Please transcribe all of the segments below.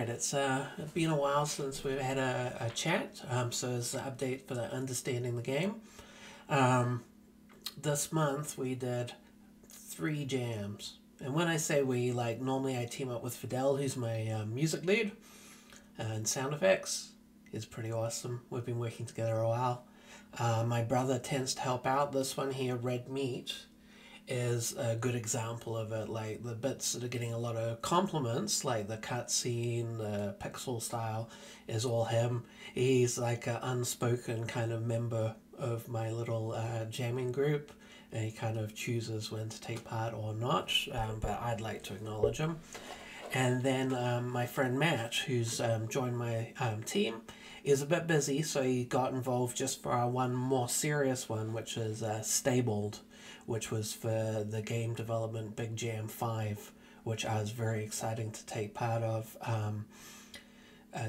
Alright, it's been a while since we've had a chat, so it's an update for the understanding the game. This month we did 3 jams, and when I say we, like, normally I team up with Fidel, who's my music lead, and sound effects. He's pretty awesome. We've been working together a while. My brother tends to help out. This one here, Red Meat, is a good example of it. Like, the bits that are getting a lot of compliments, like the cutscene, the pixel style, is all him. He's like an unspoken kind of member of my little jamming group, and he kind of chooses when to take part or not, but I'd like to acknowledge him. And then my friend Matt, who's joined my team, is a bit busy, so he got involved just for our one more serious one, which is Stabled, which was for the game development Big Jam 5, which I was very excited to take part of.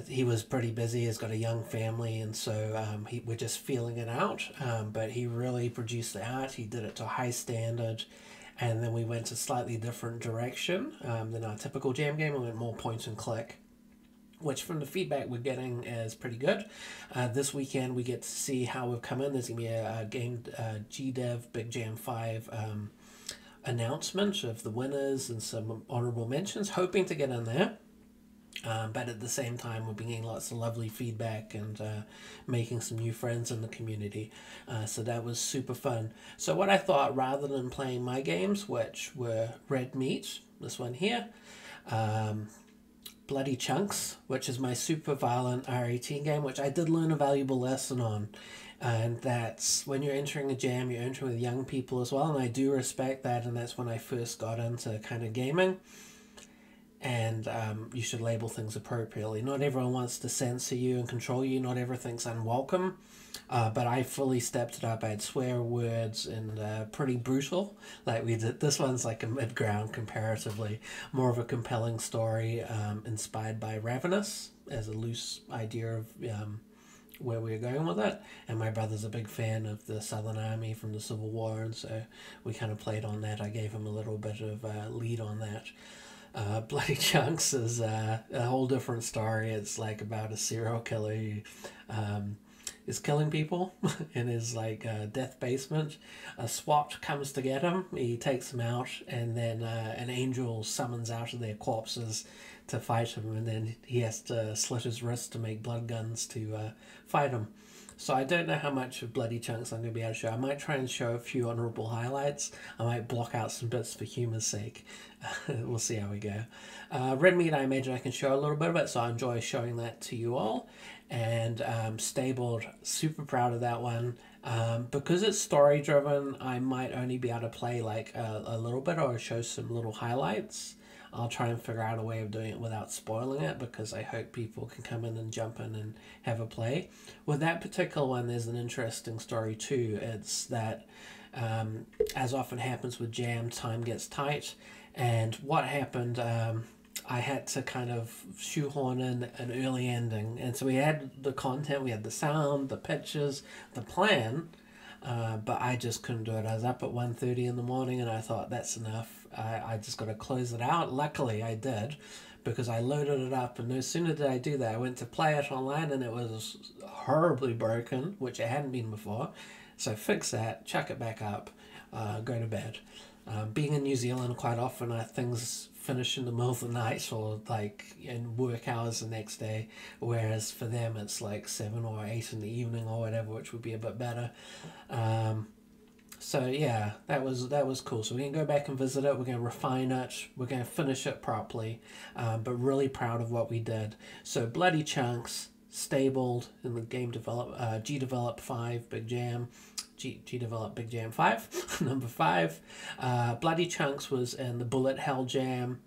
He was pretty busy, he's got a young family, and so we're just feeling it out, but he really produced the art, he did it to a high standard, and then we went a slightly different direction than our typical jam game. We went more point and click, which from the feedback we're getting is pretty good. This weekend we get to see how we've come in. There's going to be a Gdev Big Jam 5 announcement of the winners and some honourable mentions, hoping to get in there. But at the same time, we've been getting lots of lovely feedback and making some new friends in the community. So that was super fun. So what I thought, rather than playing my games, which were Red Meat, this one here, Bloody Chunks, which is my super violent R18 game, which I did learn a valuable lesson on. And that's when you're entering a jam, you're entering with young people as well. And I do respect that. And that's when I first got into kind of gaming. And you should label things appropriately. Not everyone wants to censor you and control you. Not everything's unwelcome. But I fully stepped it up. I had swear words and pretty brutal. Like we did. This one's like a mid-ground comparatively. More of a compelling story inspired by Ravenous as a loose idea of where we were going with it. And my brother's a big fan of the Southern Army from the Civil War. And so we kind of played on that. I gave him a little bit of lead on that. Bloody Chunks is a whole different story. It's like about a serial killer who is killing people in his like death basement. A SWAT comes to get him, he takes him out, and then an angel summons out of their corpses to fight him, and then he has to slit his wrist to make blood guns to fight him. So I don't know how much of Bloody Chunks I'm going to be able to show. I might try and show a few honourable highlights. I might block out some bits for humour's sake. We'll see how we go. Red Meat, I imagine I can show a little bit of it, so I enjoy showing that to you all. And Stabled, super proud of that one. Because it's story driven, I might only be able to play like a little bit or show some little highlights. I'll try and figure out a way of doing it without spoiling it, because I hope people can come in and jump in and have a play. With that particular one, there's an interesting story too. It's that, as often happens with jam, time gets tight. And what happened, I had to kind of shoehorn in an early ending. And so we had the content, we had the sound, the pictures, the plan, but I just couldn't do it. I was up at 1:30 in the morning and I thought, that's enough. I just got to close it out. Luckily I did, because I loaded it up, and no sooner did I do that, I went to play it online and it was horribly broken, which it hadn't been before. So fix that, chuck it back up, go to bed. Being in New Zealand, quite often things finish in the middle of the night or like in work hours the next day, whereas for them it's like 7 or 8 in the evening or whatever, which would be a bit better. So yeah, that was cool. So we're going to go back and visit it, we're going to refine it, we're going to finish it properly, but really proud of what we did. So Bloody Chunks, Stabled in the game Gdevelop 5 Big Jam, Gdevelop Big Jam 5, number 5. Bloody Chunks was in the Bullet Hell Jam,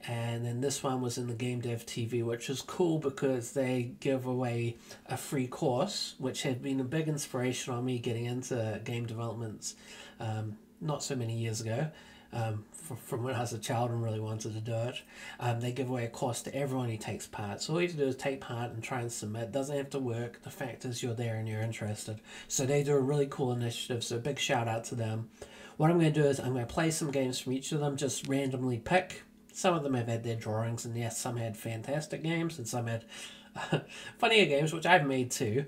and then this one was in the gamedev TV, which is cool because they give away a free course, which had been a big inspiration on me getting into game developments not so many years ago. From when I was a child and really wanted to do it. They give away a course to everyone who takes part. So all you have to do is take part and try and submit. It doesn't have to work. The fact is you're there and you're interested. So they do a really cool initiative. So a big shout out to them. What I'm going to do is I'm going to play some games from each of them, just randomly pick Some of them have had their drawings, and yes, some had fantastic games, and some had funnier games, which I've made too.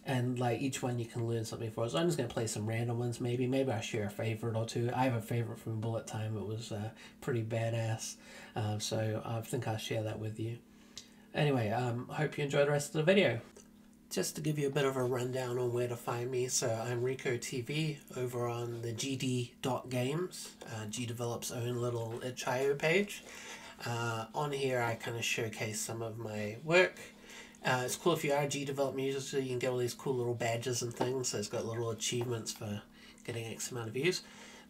And like each one you can learn something for. So I'm just going to play some random ones maybe. Maybe I'll share a favorite or two. I have a favorite from Bullet Time. It was pretty badass. So I think I'll share that with you. Anyway, hope you enjoy the rest of the video. Just to give you a bit of a rundown on where to find me. So I'm Rico TV over on the gd.games, Gdevelop's own little itch.io page. On here I kind of showcase some of my work. It's cool if you are a Gdevelop user, so you can get all these cool little badges and things. So it's got little achievements for getting X amount of views.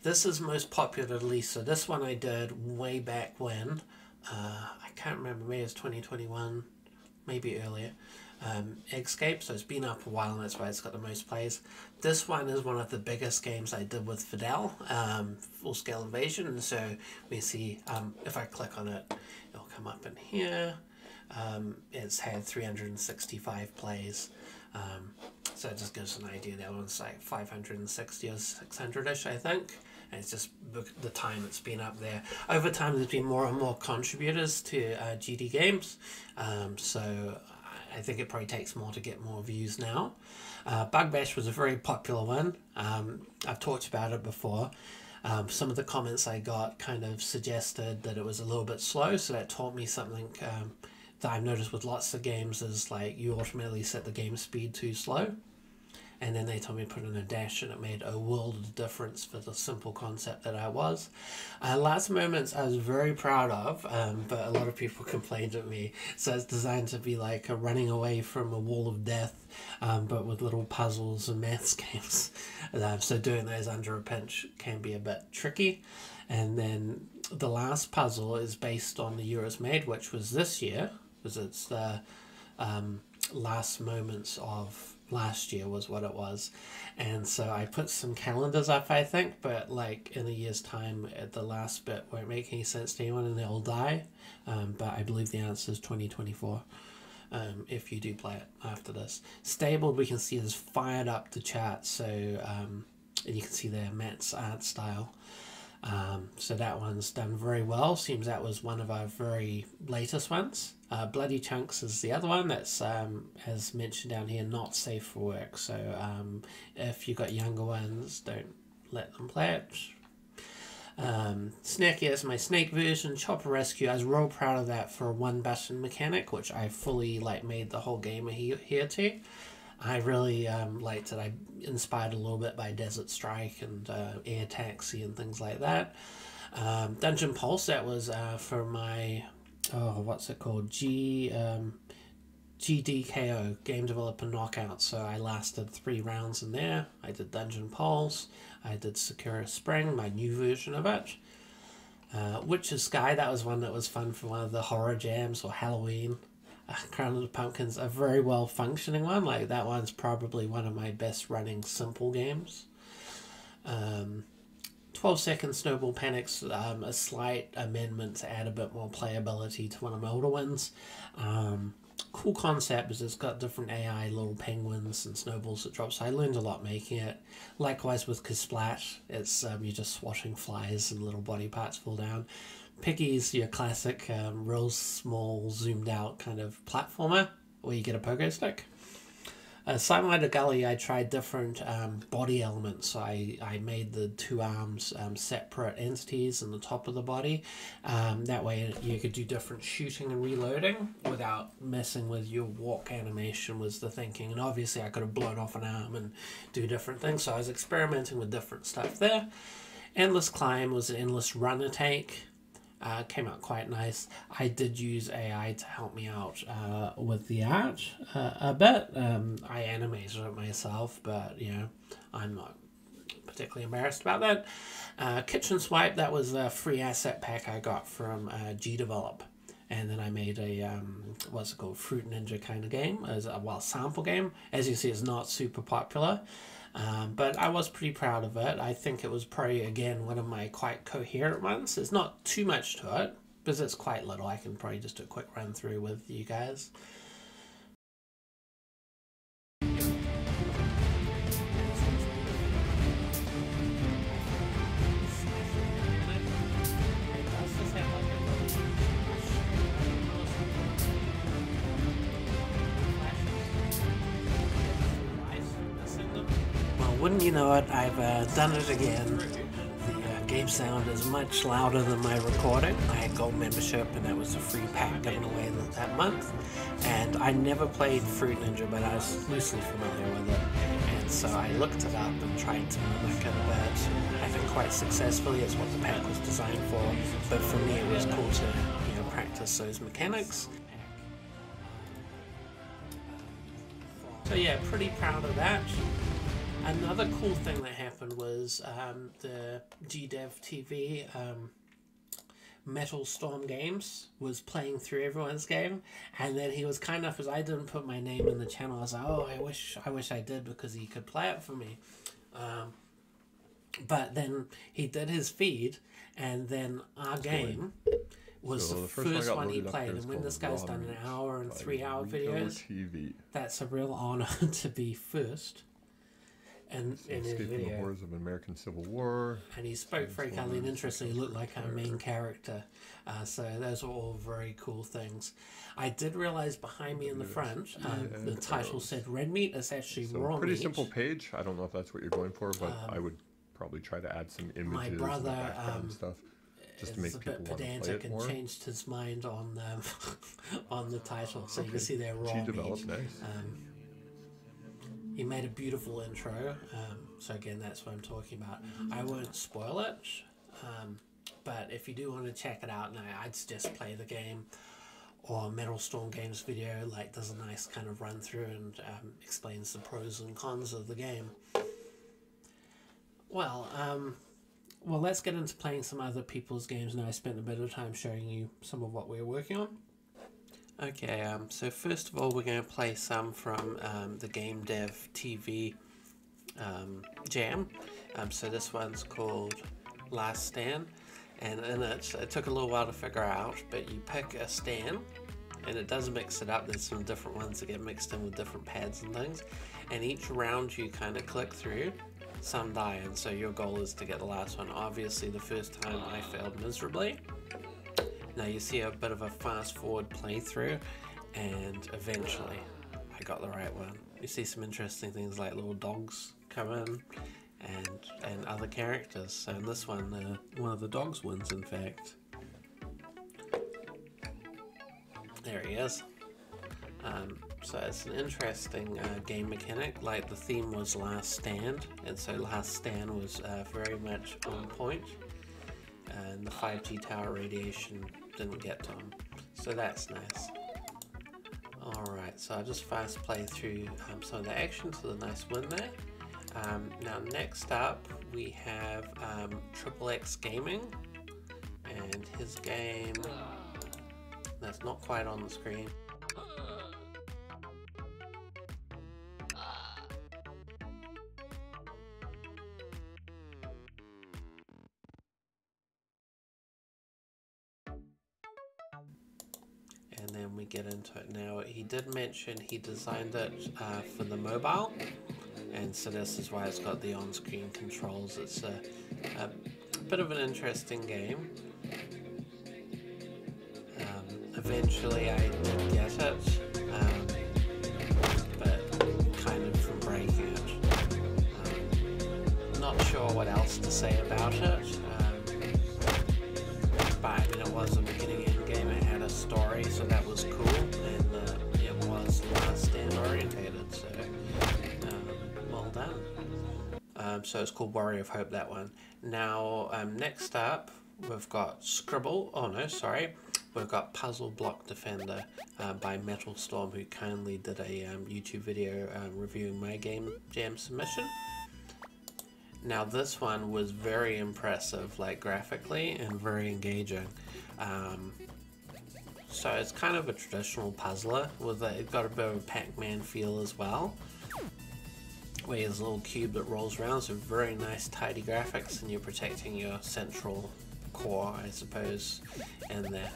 This is most popularly, so this one I did way back when. I can't remember, maybe it was 2021, maybe earlier. Eggscape, so it's been up a while and that's why it's got the most plays. This one is one of the biggest games I did with Fidel, Full Scale Invasion, and so we see, if I click on it, it'll come up in here. It's had 365 plays, so it just gives an idea. That one's like 560 or 600-ish, I think, and it's just the time it's been up there. Over time there's been more and more contributors to GD Games, so I think it probably takes more to get more views now. Bug Bash was a very popular one. I've talked about it before. Some of the comments I got kind of suggested that it was a little bit slow, so that taught me something that I've noticed with lots of games is like you automatically set the game speed too slow. And then they told me to put in a dash, and it made a world of difference for the simple concept that I was. Last Moments I was very proud of, but a lot of people complained at me. So it's designed to be like a running away from a wall of death, but with little puzzles and maths games. So doing those under a pinch can be a bit tricky. And then the last puzzle is based on the year it's made, which was this year, because it's the last moments of last year was what it was. And so I put some calendars up, I think, but like in a year's time at the last bit won't make any sense to anyone and they'll die. But I believe the answer is 2024 if you do play it after this. Stabled, we can see is fired up the chart, so and you can see there Matt's art style. So that one's done very well. Seems that was one of our very latest ones. Bloody Chunks is the other one that's, as mentioned down here, not safe for work. So if you've got younger ones, don't let them play it. Snacky is my snake version. Chopper Rescue, I was real proud of that for a one-button mechanic, which I fully made the whole game adhere to. I really liked it. I inspired a little bit by Desert Strike and Air Taxi and things like that. Dungeon Pulse, that was for my, what's it called? GDKO, Game Developer Knockout. So I lasted 3 rounds in there. I did Dungeon Pulse. I did Sakura Spring, my new version of it. Witch's Sky, that was one that was fun for one of the horror jams or Halloween. Crown of the Pumpkins, a very well functioning one. Like that one's probably one of my best running simple games. 12-second Snowball Panics, a slight amendment to add a bit more playability to one of my older ones. Cool concept is it's got different AI, little penguins and snowballs that drop, so I learned a lot making it. Likewise with Kasplat, it's you're just swatting flies and little body parts fall down. Piggy's your classic, real small, zoomed out kind of platformer where you get a pogo stick. Simulator Gully, I tried different body elements. So I made the 2 arms separate entities in the top of the body. That way you could do different shooting and reloading without messing with your walk animation was the thinking. And obviously I could have blown off an arm and do different things. So I was experimenting with different stuff there. Endless Climb was an endless runner take. Came out quite nice. I did use AI to help me out with the art a bit. I animated it myself, but you know, I'm not particularly embarrassed about that. Kitchen Swipe, that was a free asset pack I got from Gdevelop. And then I made a, what's it called, Fruit Ninja kind of game, as a sample game. As you see, it's not super popular. But I was pretty proud of it. I think it was probably, again, one of my quite coherent ones. There's not too much to it, because it's quite little. I can probably just do a quick run through with you guys. wouldn't you know it, I've done it again. The game sound is much louder than my recording. I had gold membership and that was a free pack given away that month. And I never played Fruit Ninja, but I was loosely familiar with it. And so I looked it up and tried to mimic it a bit. I think quite successfully. It's what the pack was designed for. But for me it was cool to, you know, practice those mechanics. So yeah, pretty proud of that. Another cool thing that happened was the Gdev TV Metal Storm Games was playing through everyone's game, and then he was kind enough, as I didn't put my name in the channel, I was like, oh, I wish I did, because he could play it for me. But then he did his feed, and then our game was the first one he played, and when this guy's done an hour and 3 hour videos, that's a real honor to be first. And in his video, the horrors of American Civil War, and he spoke very kindly and interestingly. He looked like our main character, so those were all very cool things. I did realize behind me in the front, the title said red meat. It's actually raw meat. Pretty simple page. I don't know if that's what you're going for, but I would probably try to add some images. My brother and stuff, just to make people want to play it more. And changed his mind on on the title, so you can see there raw meat. Nice. He made a beautiful intro, so again, that's what I'm talking about. I won't spoil it, but if you do want to check it out, now I'd suggest play the game, or Metal Storm Games video, like does a nice kind of run through and explains the pros and cons of the game. Well, let's get into playing some other people's games now. I spent a bit of time showing you some of what we're working on. Okay, so first of all, we're going to play some from the gamedev TV jam. So this one's called Last Stand, and in it took a little while to figure out, but you pick a stand, and it does mix it up. There's some different ones that get mixed in with different pads and things, and each round you kind of click through, some die, and so your goal is to get the last one. Obviously, the first time I failed miserably. Now you see a bit of a fast forward playthrough, and eventually I got the right one. You see some interesting things like little dogs come in and other characters. So in this one of the dogs wins, in fact. There he is. So it's an interesting game mechanic. Like the theme was Last Stand, and so Last Stand was very much on point. And the 5G tower radiation didn't get to him, so that's nice. Alright, so I'll just fast play through some of the action to the nice win there. Now next up we have XXX Gaming, and his game, that's not quite on the screen. And then we get into it now. He did mention he designed it for the mobile, and so this is why it's got the on-screen controls. It's a bit of an interesting game. Eventually I did get it, but kind of from breaking it. Not sure what else to say about it, but I mean, it was a beginning end game. It had a story, so that was cool, and it was Last Stand orientated, so well done. So it's called Warrior of Hope, that one. Now next up we've got we've got Puzzle Block Defender by Metal Storm, who kindly did a YouTube video reviewing my game jam submission. Now this one was very impressive, like graphically, and very engaging. So it's kind of a traditional puzzler with it got a bit of a Pac-Man feel as well, where there's a little cube that rolls around. So very nice, tidy graphics, and you're protecting your central core, I suppose, in there.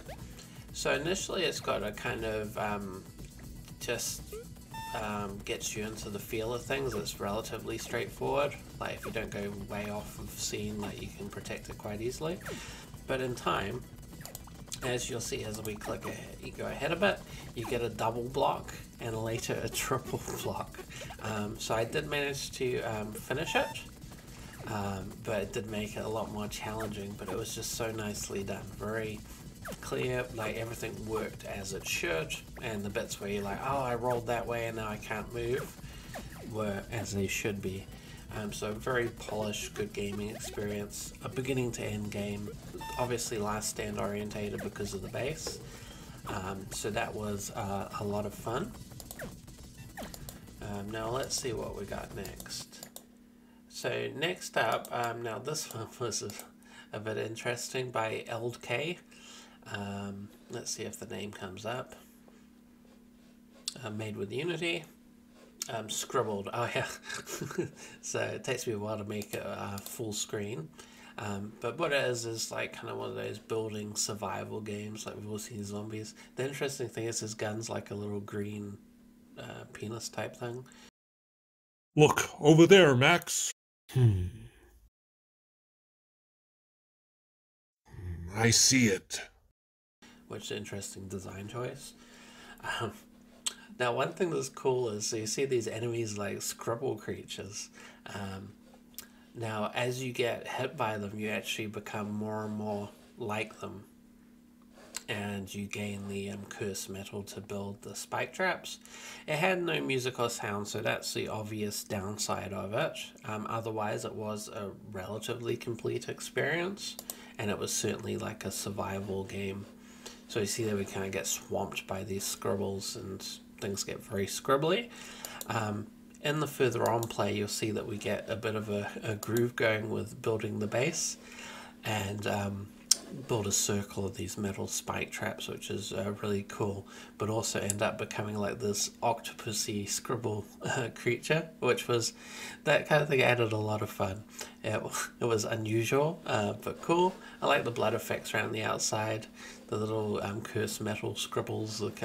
So initially, it's got a kind of gets you into the feel of things. It's relatively straightforward. Like if you don't go way off of scene, like you can protect it quite easily. But in time, as you'll see as we click ahead, you go ahead a bit, you get a double block and later a triple block. So I did manage to finish it, but it did make it a lot more challenging, but it was just so nicely done. Very clear, like everything worked as it should, and the bits where you're like, oh, I rolled that way and now I can't move, were as they should be. So very polished, good gaming experience, a beginning to end game, obviously last stand orientated because of the base, so that was a lot of fun. Now let's see what we got next. So next up, now this one was a bit interesting, by K. Let's see if the name comes up. Made with Unity. Scribbled, oh yeah. So it takes me a while to make it full screen, but what it is like kind of one of those building survival games like we've all seen zombies. The interesting thing is his gun's like a little green penis type thing. Look, over there, Max. I see it. Which is an interesting design choice. Now one thing that's cool is, so you see these enemies like scribble creatures. Now as you get hit by them, you actually become more and more like them. And you gain the cursed metal to build the spike traps. It had no music or sound, so that's the obvious downside of it. Otherwise it was a relatively complete experience, and it was certainly like a survival game. So you see that we kind of get swamped by these scribbles and things get very scribbly. In the further on play, you'll see that we get a bit of a groove going with building the base, and build a circle of these metal spike traps, which is really cool, but also end up becoming like this octopusy scribble creature, which was, that kind of thing added a lot of fun. It was unusual, but cool. I like the blood effects around the outside. The little cursed metal scribbles look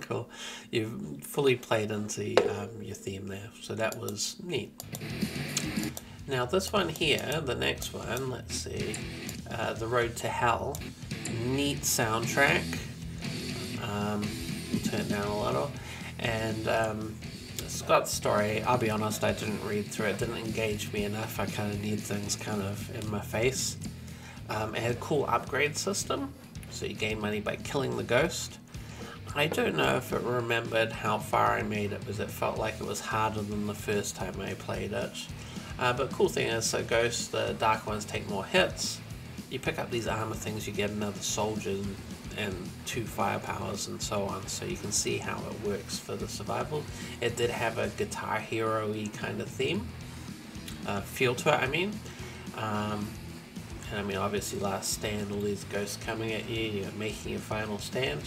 cool. You've fully played into your theme there, so that was neat. Now this one here, the next one, let's see, The Road to Hell, neat soundtrack. Turn it down a little, and Scott's story, I'll be honest, I didn't read through it, didn't engage me enough. I kind of need things kind of in my face. It had a cool upgrade system, so you gain money by killing the ghost. I don't know if it remembered how far I made it, because it felt like it was harder than the first time I played it. But cool thing is, so ghosts, the dark ones, take more hits. You pick up these armor things, you get another soldier and 2 firepowers and so on, so you can see how it works for the survival. It did have a Guitar Hero-y kind of theme, feel to it, I mean. And I mean, obviously last stand, all these ghosts coming at you, you're making your final stand.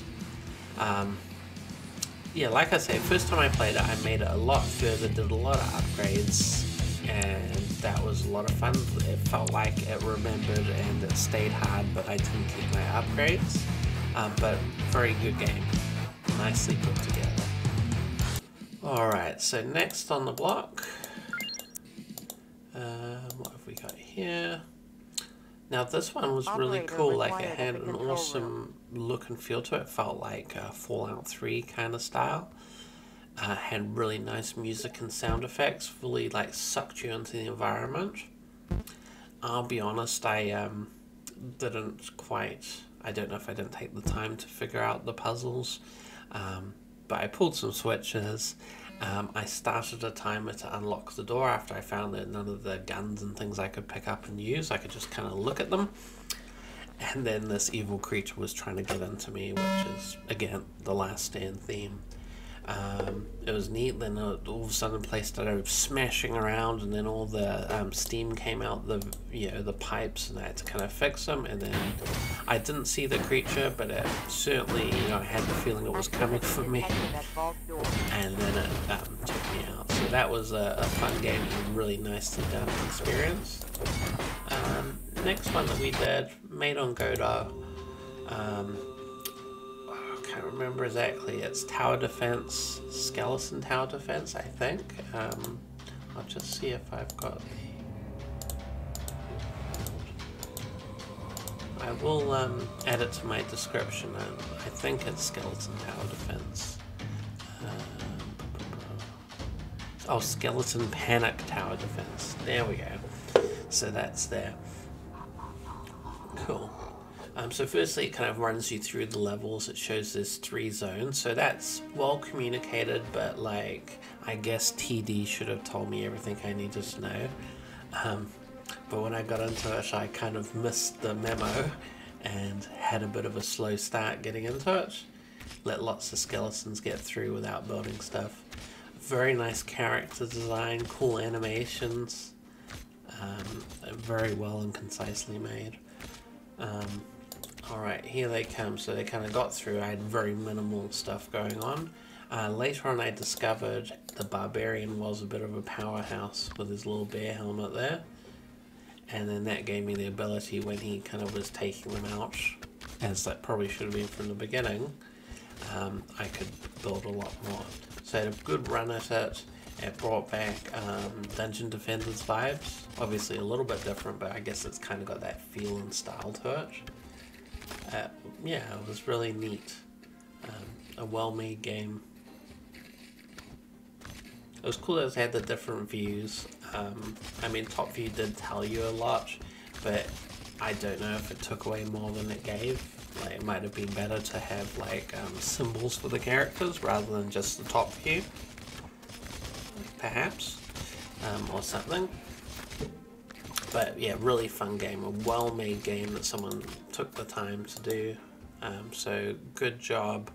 Yeah, like I say, first time I played it, I made it a lot further, did a lot of upgrades, and that was a lot of fun. It felt like it remembered and it stayed hard, but I didn't keep my upgrades. But very good game, nicely put together. Alright, so next on the block, what have we got here? Now this one was really cool, like it had an awesome look and feel to it. It felt like Fallout 3 kind of style. Had really nice music and sound effects, fully like sucked you into the environment. I'll be honest, I didn't quite, I don't know if I didn't take the time to figure out the puzzles, but I pulled some switches. I started a timer to unlock the door after I found that none of the guns and things I could pick up and use. I could just kind of look at them. And then this evil creature was trying to get into me, which is, again, the last stand theme. It was neat. Then all of a sudden the place started smashing around, and then all the steam came out the the pipes, and I had to kind of fix them. And then I didn't see the creature, but it certainly I had the feeling it was coming for me, and then it took me out. So that was a fun game and really nicely done experience. Next one that we did, made on Godot. I can't remember exactly. It's tower defense, skeleton tower defense, I think. I'll just see if I've got I will add it to my description. I think it's Skeleton Tower Defense. Oh, Skeleton Panic Tower Defense. There we go. So that's there. Cool. So firstly, it kind of runs you through the levels. It shows there's 3 zones, so that's well communicated, but like, I guess TD should have told me everything I needed to know. But when I got into it, I kind of missed the memo and had a bit of a slow start getting into it. Let lots of skeletons get through without building stuff. Very nice character design, cool animations, very well and concisely made. Alright, here they come. So they kind of got through. I had very minimal stuff going on. Later on I discovered the Barbarian was a bit of a powerhouse with his little bear helmet there. And then that gave me the ability when he kind of was taking them out, as that probably should have been from the beginning, I could build a lot more. So I had a good run at it. It brought back Dungeon Defenders vibes. Obviously a little bit different, but I guess it's kind of got that feel and style to it. Yeah, it was really neat. A well-made game. It was cool that it had the different views. I mean, top view did tell you a lot, but I don't know if it took away more than it gave. Like, it might have been better to have like symbols for the characters rather than just the top view, perhaps, or something. But yeah, really fun game, a well-made game that someone took the time to do. So good job.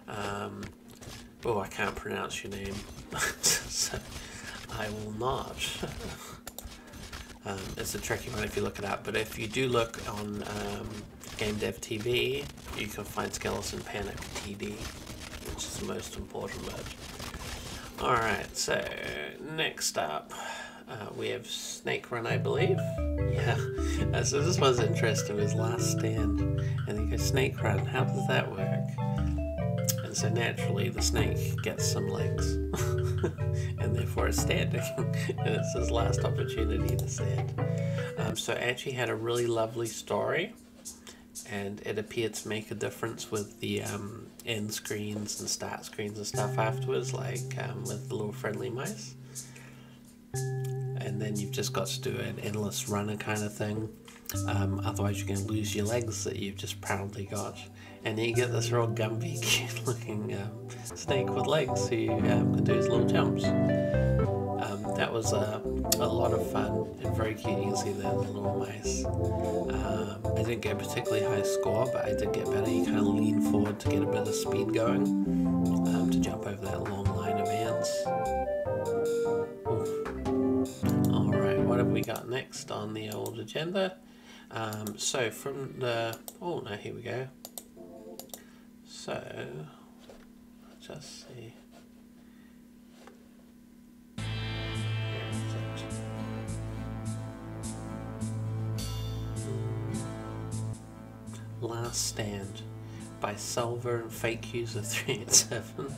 Oh, I can't pronounce your name, so I will not. It's a tricky one if you look it up, but if you do look on gamedev TV, you can find Skeleton Panic TD, which is the most important bit. Alright, so next up, we have Snake Run, I believe. Yeah, so this one's interesting, his last stand. And you go, Snake Run, how does that work? And so naturally the snake gets some legs, and therefore it's standing, and it's his last opportunity to stand. So it actually had a really lovely story, and it appeared to make a difference with the end screens and start screens and stuff afterwards, like with the little friendly mice. And then you've just got to do an endless runner kind of thing. Otherwise you're going to lose your legs that you've just proudly got. And then you get this real Gumby cute looking snake with legs who can do his little jumps. That was a lot of fun and very cute. You can see there the little mice. I didn't get a particularly high score, but I did get better. You kind of lean forward to get a bit of speed going, to jump over that long line of ants. Alright, what have we got next on the old agenda? So from the... oh no, here we go. So, let's just see. Last Stand by Silver and Fake User 387.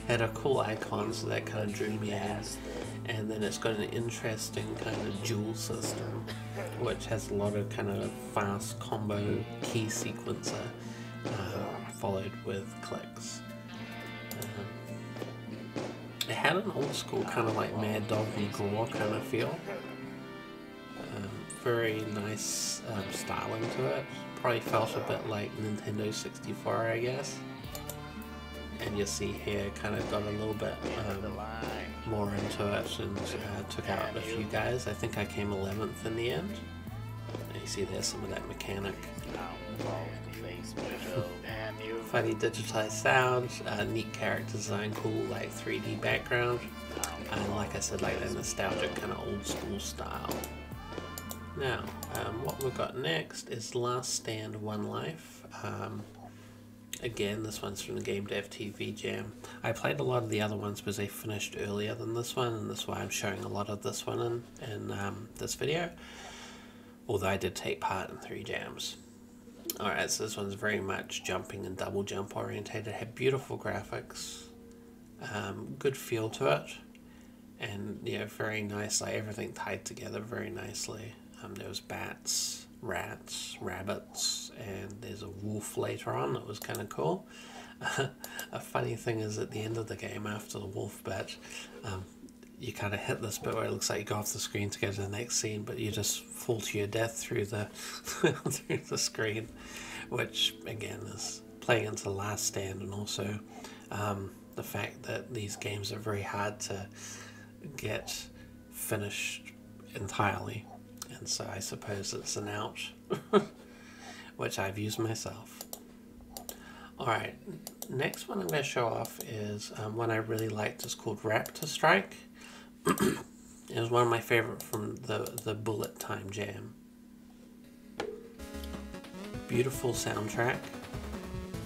Had a cool icon, so that kind of drew me in. And then it's got an interesting kind of duel system, which has a lot of kind of fast combo key sequencer, followed with clicks. It had an old school kind of like Mad Dog McGraw kind of feel. Very nice styling to it. Probably felt a bit like Nintendo 64, I guess. And you see here, kind of got a little bit more into it and took out a few guys. I think I came 11th in the end. And you see there's some of that mechanic. Funny digitized sound, neat character design, cool like 3D background, and like I said, like that nostalgic kind of old school style. Now, what we've got next is Last Stand One Life. Again, this one's from the gamedev TV Jam. I played a lot of the other ones because they finished earlier than this one, and that's why I'm showing a lot of this one in this video. Although I did take part in 3 jams. Alright, so this one's very much jumping and double jump orientated. It had beautiful graphics, good feel to it, and yeah, very nice, like everything tied together very nicely. There was bats, rats, rabbits, and there's a wolf later on that was kind of cool. A funny thing is at the end of the game, after the wolf bit, you kind of hit this bit where it looks like you go off the screen to go to the next scene, but you just fall to your death through the through the screen, which again is playing into Last Stand, and also the fact that these games are very hard to get finished entirely, and so I suppose it's an ouch, which I've used myself. Alright, next one I'm going to show off is one I really liked. It's called Raptor Strike. It was one of my favorite from the Bullet Time Jam. Beautiful soundtrack,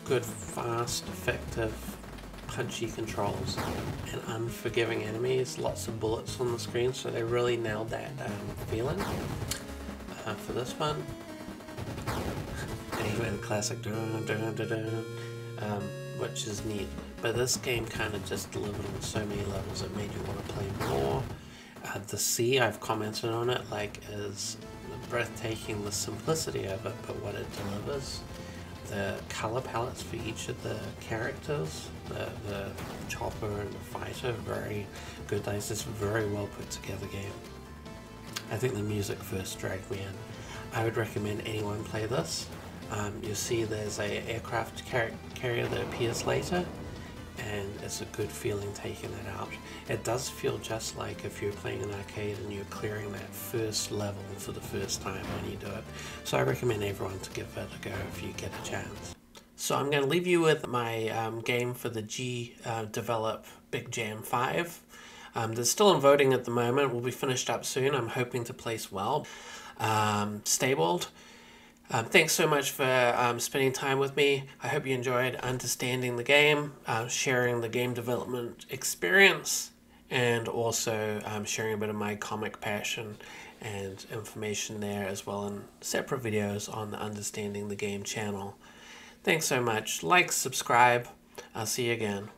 good, fast, effective, punchy controls, and unforgiving enemies. Lots of bullets on the screen, so they really nailed that feeling for this one. And even the classic dun, dun, dun, dun, which is neat. But this game kind of just delivered on so many levels. It made you want to play more. The sea, I've commented on it, like, is breathtaking, the simplicity of it, but what it delivers. The color palettes for each of the characters, the chopper and the fighter, very good. It's just very well put together game. I think the music first dragged me in. I would recommend anyone play this. You'll see there's a aircraft carrier that appears later, and it's a good feeling taking it out. It does feel just like if you're playing an arcade and you're clearing that first level for the first time when you do it. So I recommend everyone to give it a go if you get a chance. So I'm going to leave you with my game for the Gdevelop Big Jam 5. They're still in voting at the moment. We'll be finished up soon. I'm hoping to place well. Stabled. Thanks so much for spending time with me. I hope you enjoyed understanding the game, sharing the game development experience, and also sharing a bit of my comic passion and information there as well in separate videos on the Understanding the Game channel. Thanks so much. Like, subscribe. I'll see you again.